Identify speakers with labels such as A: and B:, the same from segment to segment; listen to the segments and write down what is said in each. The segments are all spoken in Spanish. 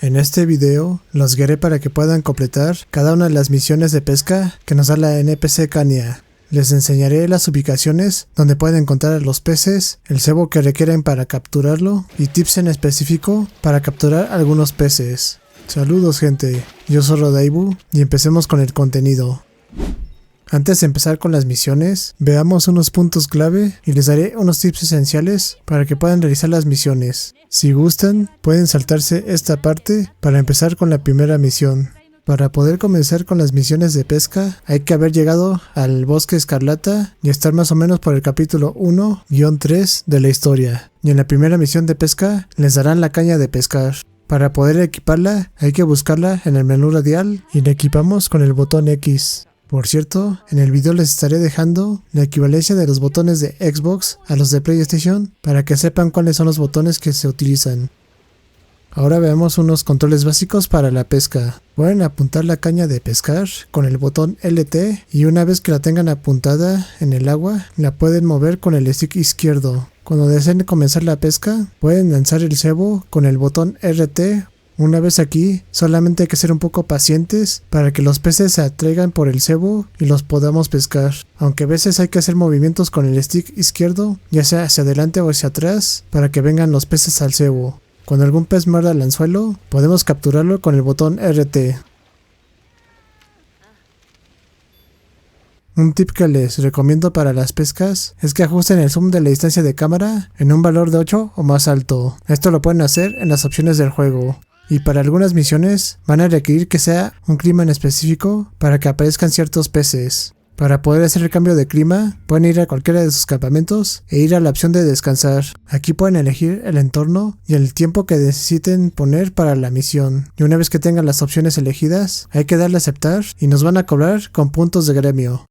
A: En este video los guiaré para que puedan completar cada una de las misiones de pesca que nos da la NPC Kania. Les enseñaré las ubicaciones donde pueden encontrar a los peces, el cebo que requieren para capturarlo y tips en específico para capturar algunos peces. Saludos gente, yo soy Rodaibu y empecemos con el contenido. Antes de empezar con las misiones, veamos unos puntos clave y les daré unos tips esenciales para que puedan realizar las misiones. Si gustan, pueden saltarse esta parte para empezar con la primera misión. Para poder comenzar con las misiones de pesca, hay que haber llegado al Bosque Escarlata y estar más o menos por el capítulo 1-3 de la historia. Y en la primera misión de pesca, les darán la caña de pescar. Para poder equiparla, hay que buscarla en el menú radial y la equipamos con el botón X. Por cierto, en el video les estaré dejando la equivalencia de los botones de Xbox a los de PlayStation para que sepan cuáles son los botones que se utilizan. Ahora veamos unos controles básicos para la pesca. Pueden apuntar la caña de pescar con el botón LT y una vez que la tengan apuntada en el agua, la pueden mover con el stick izquierdo. Cuando deseen comenzar la pesca, pueden lanzar el cebo con el botón RT. Una vez aquí, solamente hay que ser un poco pacientes para que los peces se atraigan por el cebo y los podamos pescar. Aunque a veces hay que hacer movimientos con el stick izquierdo, ya sea hacia adelante o hacia atrás, para que vengan los peces al cebo. Cuando algún pez muerda el anzuelo, podemos capturarlo con el botón RT. Un tip que les recomiendo para las pescas es que ajusten el zoom de la distancia de cámara en un valor de 8 o más alto. Esto lo pueden hacer en las opciones del juego. Y para algunas misiones van a requerir que sea un clima en específico para que aparezcan ciertos peces. Para poder hacer el cambio de clima, pueden ir a cualquiera de sus campamentos e ir a la opción de descansar. Aquí pueden elegir el entorno y el tiempo que necesiten poner para la misión. Y una vez que tengan las opciones elegidas, hay que darle a aceptar y nos van a cobrar con puntos de gremio.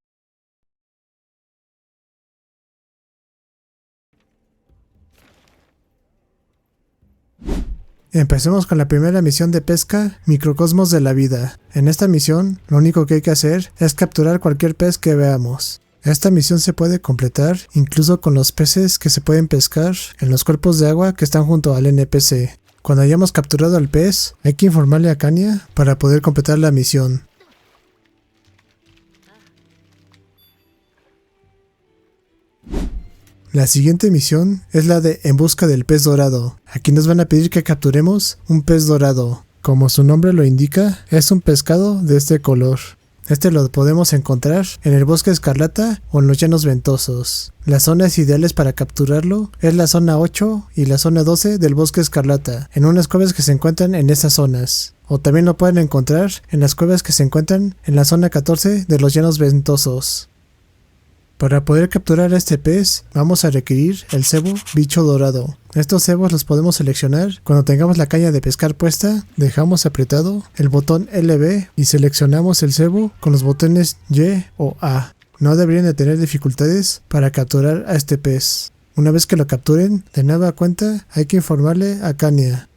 A: Empecemos con la primera misión de pesca, Microcosmos de la Vida. En esta misión, lo único que hay que hacer es capturar cualquier pez que veamos. Esta misión se puede completar incluso con los peces que se pueden pescar en los cuerpos de agua que están junto al NPC. Cuando hayamos capturado al pez, hay que informarle a Kania para poder completar la misión. La siguiente misión es la de En busca del pez dorado. Aquí nos van a pedir que capturemos un pez dorado. Como su nombre lo indica, es un pescado de este color. Este lo podemos encontrar en el Bosque Escarlata o en los llanos ventosos. Las zonas ideales para capturarlo es la zona 8 y la zona 12 del Bosque Escarlata, en unas cuevas que se encuentran en esas zonas. O también lo pueden encontrar en las cuevas que se encuentran en la zona 14 de los llanos ventosos. Para poder capturar a este pez, vamos a requerir el cebo bicho dorado. Estos cebos los podemos seleccionar cuando tengamos la caña de pescar puesta, dejamos apretado el botón LB y seleccionamos el cebo con los botones Y o A. No deberían de tener dificultades para capturar a este pez. Una vez que lo capturen, de nueva cuenta hay que informarle a Kania.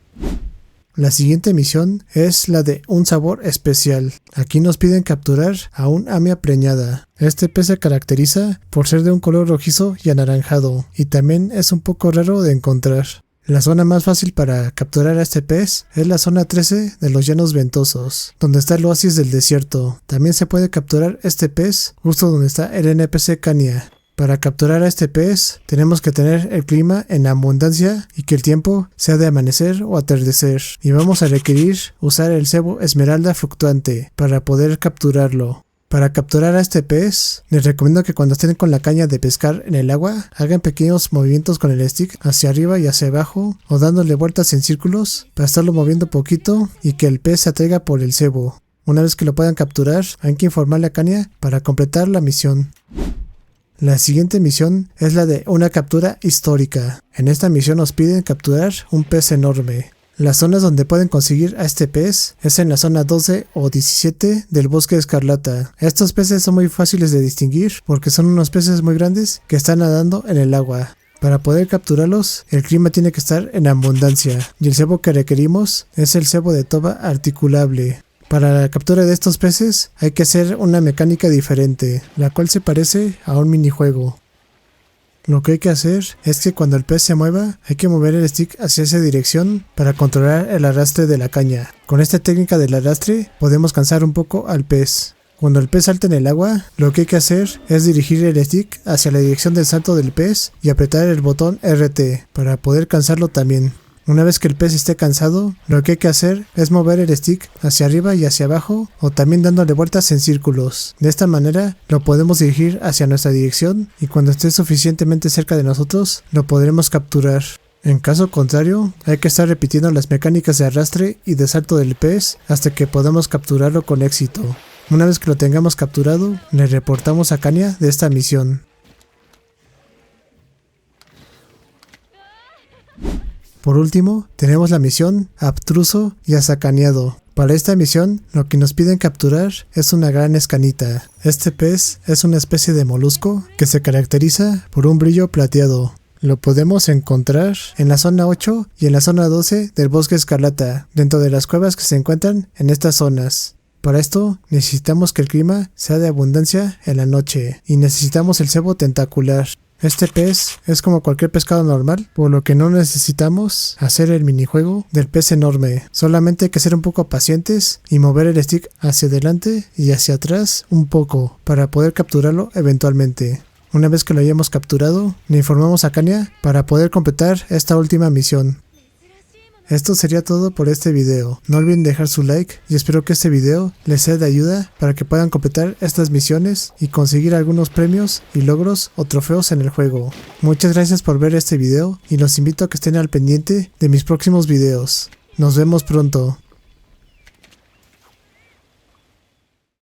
A: La siguiente misión es la de un sabor especial. Aquí nos piden capturar a un amia preñada. Este pez se caracteriza por ser de un color rojizo y anaranjado, y también es un poco raro de encontrar. La zona más fácil para capturar a este pez es la zona 13 de los llanos ventosos, donde está el oasis del desierto. También se puede capturar este pez justo donde está el NPC Kania. Para capturar a este pez, tenemos que tener el clima en abundancia y que el tiempo sea de amanecer o atardecer. Y vamos a requerir usar el cebo esmeralda fluctuante para poder capturarlo. Para capturar a este pez, les recomiendo que cuando estén con la caña de pescar en el agua, hagan pequeños movimientos con el stick hacia arriba y hacia abajo, o dándole vueltas en círculos para estarlo moviendo poquito y que el pez se atraiga por el cebo. Una vez que lo puedan capturar, hay que informarle a Kania para completar la misión. La siguiente misión es la de una captura histórica. En esta misión nos piden capturar un pez enorme. Las zonas donde pueden conseguir a este pez es en la zona 12 o 17 del Bosque Escarlata. Estos peces son muy fáciles de distinguir porque son unos peces muy grandes que están nadando en el agua. Para poder capturarlos, el clima tiene que estar en abundancia y el cebo que requerimos es el cebo de toba articulable. Para la captura de estos peces hay que hacer una mecánica diferente, la cual se parece a un minijuego. Lo que hay que hacer es que cuando el pez se mueva, hay que mover el stick hacia esa dirección para controlar el arrastre de la caña. Con esta técnica del arrastre podemos cansar un poco al pez. Cuando el pez salta en el agua, lo que hay que hacer es dirigir el stick hacia la dirección del salto del pez y apretar el botón RT para poder cansarlo también. Una vez que el pez esté cansado, lo que hay que hacer es mover el stick hacia arriba y hacia abajo o también dándole vueltas en círculos. De esta manera lo podemos dirigir hacia nuestra dirección y cuando esté suficientemente cerca de nosotros lo podremos capturar. En caso contrario, hay que estar repitiendo las mecánicas de arrastre y de salto del pez hasta que podamos capturarlo con éxito. Una vez que lo tengamos capturado, le reportamos a Kanya de esta misión. Por último, tenemos la misión Abstruso y Azacaneado. Para esta misión, lo que nos piden capturar es una gran escanita. Este pez es una especie de molusco que se caracteriza por un brillo plateado. Lo podemos encontrar en la zona 8 y en la zona 12 del Bosque Escarlata, dentro de las cuevas que se encuentran en estas zonas. Para esto necesitamos que el clima sea de abundancia en la noche y necesitamos el cebo tentacular. Este pez es como cualquier pescado normal, por lo que no necesitamos hacer el minijuego del pez enorme. Solamente hay que ser un poco pacientes y mover el stick hacia adelante y hacia atrás un poco para poder capturarlo eventualmente. Una vez que lo hayamos capturado, le informamos a Kanya para poder completar esta última misión. Esto sería todo por este video. No olviden dejar su like y espero que este video les sea de ayuda para que puedan completar estas misiones y conseguir algunos premios y logros o trofeos en el juego. Muchas gracias por ver este video y los invito a que estén al pendiente de mis próximos videos. Nos vemos pronto.